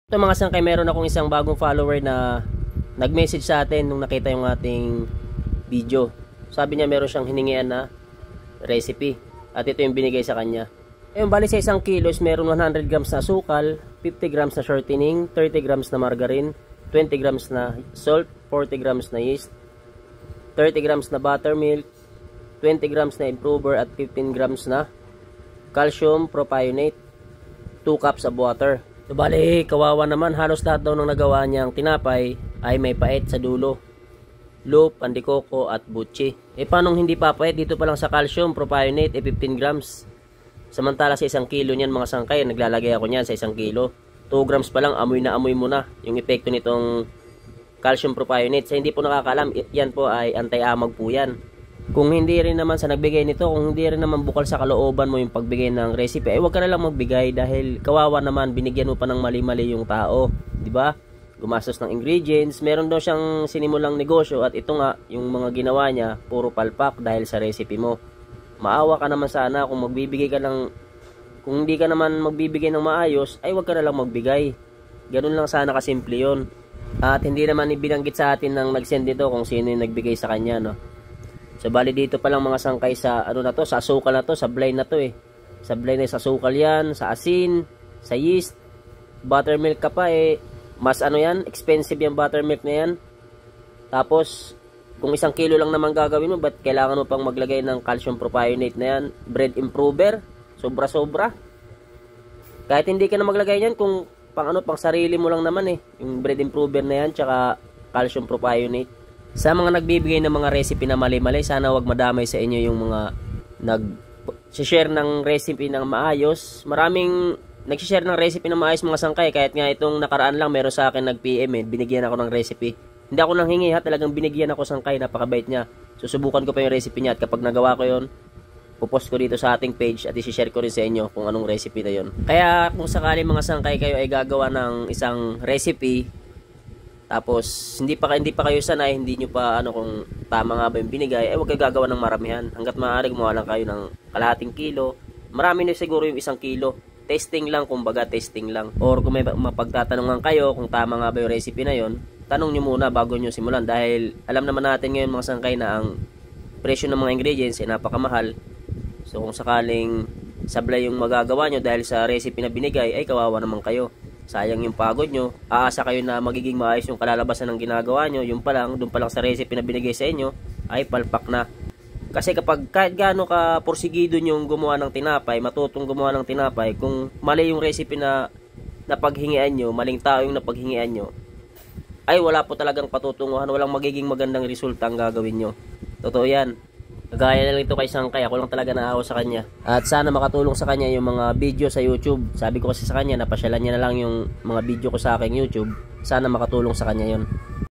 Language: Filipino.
Ito mga sangkay, meron akong isang bagong follower na nag-message sa atin nung nakita yung ating video. Sabi niya meron siyang hiningian na recipe at ito yung binigay sa kanya. Ayun, bali sa isang kilos meron 100 grams na asukal, 50 grams na shortening, 30 grams na margarine, 20 grams na salt, 40 grams na yeast, 30 grams na buttermilk, 20 grams na improver at 15 grams na calcium propionate, 2 cups of water. So, bali, kawawa naman, halos lahat daw ng nagawa niyang tinapay ay may pait sa dulo. Loop, pandikoko at butchi. Paano hindi papait? Dito pa lang sa calcium propionate 15 grams. Samantala sa isang kilo niyan mga sangkay, naglalagay ako niyan sa isang kilo. 2 grams pa lang, amoy na amoy mo na yung epekto nitong calcium propionate. Sa hindi po nakakaalam, yan po ay anti-amag po yan. Kung hindi rin naman sa nagbigay nito, kung hindi rin naman bukal sa kalooban mo yung pagbigay ng recipe, huwag ka na lang magbigay dahil kawawa naman, binigyan mo pa ng mali-mali yung tao, di ba? Gumastos ng ingredients, meron daw siyang sinimulang negosyo at ito nga, yung mga ginawa niya, puro palpak dahil sa recipe mo. Maawa ka naman sana kung magbibigay ka ng, kung hindi ka naman magbibigay ng maayos, ay huwag ka na lang magbigay. Ganun lang sana kasimple yun. At hindi naman ibinanggit sa atin ng nag-send dito kung sino yung nagbigay sa kanya, no? So bali dito pa lang mga sangkay sa ano na to, sa asukal na to, sa blind na to eh. Sa blind na sa asukal yan, sa asin, sa yeast, buttermilk ka pa mas ano yan, expensive yung buttermilk na yan. Tapos kung 1 kilo lang naman gagawin mo, ba't kailangan mo pang maglagay ng calcium propionate na yan, bread improver, sobra-sobra. Kahit hindi ka na maglagay yan, kung pang ano, pang sarili mo lang naman yung bread improver na yan, tsaka calcium propionate. Sa mga nagbibigay ng mga recipe na mali-mali, sana wag madamay sa inyo yung mga nag-share ng recipe ng maayos. Maraming nag-share ng recipe ng maayos mga sangkay. Kahit nga itong nakaraan lang, meron sa akin nag-PM binigyan ako ng recipe. Hindi ako nang hingi talagang binigyan ako sangkay, napakabait niya. Susubukan ko pa yung recipe niya at kapag nagawa ko yon, pupost ko dito sa ating page at i-share ko rin sa inyo kung anong recipe na yon. Kaya kung sakali mga sangkay kayo ay gagawa ng isang recipe, tapos hindi pa kayo sanay, hindi nyo pa kung tama nga ba yung binigay, huwag kayo gagawa ng maramihan. Hanggat maaari gumawa lang kayo ng kalahating kilo. Marami na siguro yung 1 kilo. Testing lang, kumbaga testing lang. Or kung may mapagtatanungan kayo kung tama nga ba yung recipe na yon, tanong nyo muna bago nyo simulan. Dahil alam naman natin ngayon mga sangkay na ang presyo ng mga ingredients ay napakamahal. So kung sakaling sablay yung magagawa nyo dahil sa recipe na binigay, ay kawawa naman kayo. Sayang yung pagod nyo, aasa kayo na magiging maayos yung kalalabasan ng ginagawa nyo, yung pa lang, doon pa lang sa recipe na binigay sa inyo, ay palpak na. Kasi kapag kahit gaano ka porsigido nyo gumawa ng tinapay, matutong gumawa ng tinapay, kung mali yung recipe na napaghingian nyo, maling tao yung napaghingian nyo, ay wala po talagang patutunguhan, walang magiging magandang resulta ang gagawin nyo. Totoo yan. Kagaya na lang ito kay Sangkay, ako lang talaga naawa sa kanya. At sana makatulong sa kanya yung mga video sa YouTube. Sabi ko kasi sa kanya, napasyalan niya na lang yung mga video ko sa aking YouTube. Sana makatulong sa kanya yon.